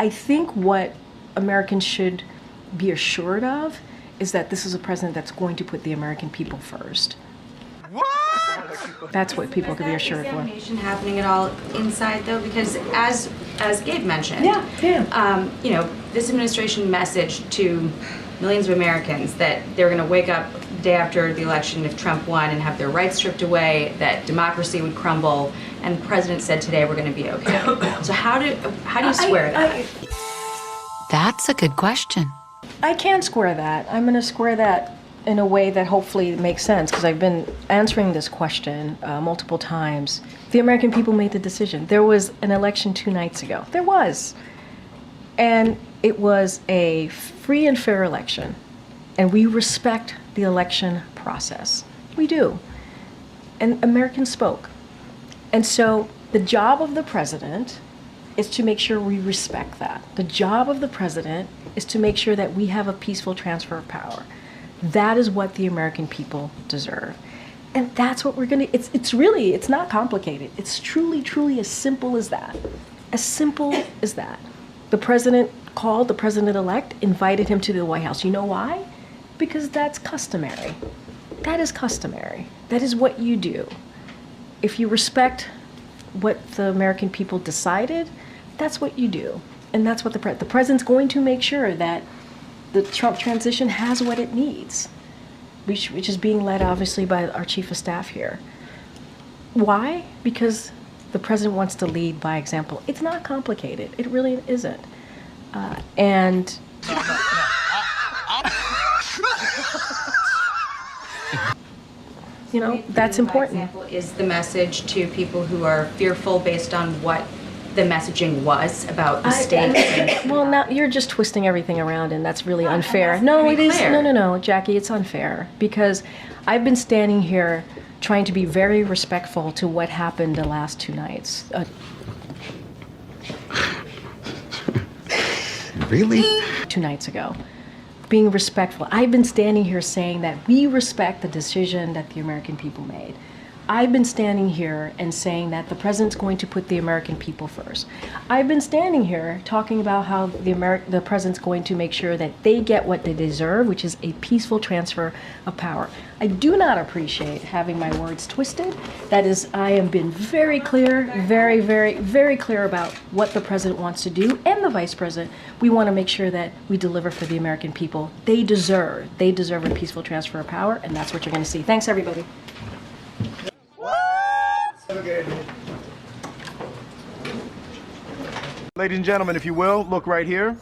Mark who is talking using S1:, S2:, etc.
S1: I think what Americans should be assured of is that this is a president that's going to put the American people first. What? That's what people can be assured for.
S2: Is examination happening at all inside, though? Because as Gabe mentioned, you know, this administration messaged to millions of Americans that they're going to wake up the day after the election if Trump won and have their rights stripped away, that democracy would crumble, and the president said today we're going to be okay. So how do you square that?
S3: That's a good question.
S1: I can square that. I'm going to square that in a way that hopefully makes sense, because I've been answering this question multiple times. The American people made the decision. There was an election 2 nights ago. There was. And it was a free and fair election. And we respect the election process. We do. And Americans spoke. And so the job of the president is to make sure we respect that. The job of the president is to make sure that we have a peaceful transfer of power. That is what the American people deserve. And that's what we're gonna, it's not complicated. It's truly as simple as that. As simple as that. The president called the president-elect, invited him to the White House. You know why? Because that's customary. That is customary. That is what you do. If you respect what the American people decided, that's what you do. And that's what the president's going to make sure that the Trump transition has what it needs, which is being led obviously by our chief of staff here. Why? Because the president wants to lead by example. It's not complicated. It really isn't. And you know, that's important.
S2: By example is the message to people who are fearful based on what the messaging was about the stakes.
S1: Well, now you're just twisting everything around, and that's really unfair. No, it is. No, Jackie, it's unfair, because I've been standing here trying to be very respectful to what happened the last 2 nights.
S4: Really?
S1: 2 nights ago. Being respectful. I've been standing here saying that we respect the decision that the American people made. I've been standing here and saying that the president's going to put the American people first. I've been standing here talking about how the president's going to make sure that they get what they deserve, which is a peaceful transfer of power. I do not appreciate having my words twisted. That is, I have been very clear, very clear about what the president wants to do, and the vice president. We want to make sure that we deliver for the American people. They deserve a peaceful transfer of power, and that's what you're going to see. Thanks, everybody.
S5: Ladies and gentlemen, if you will, look right here.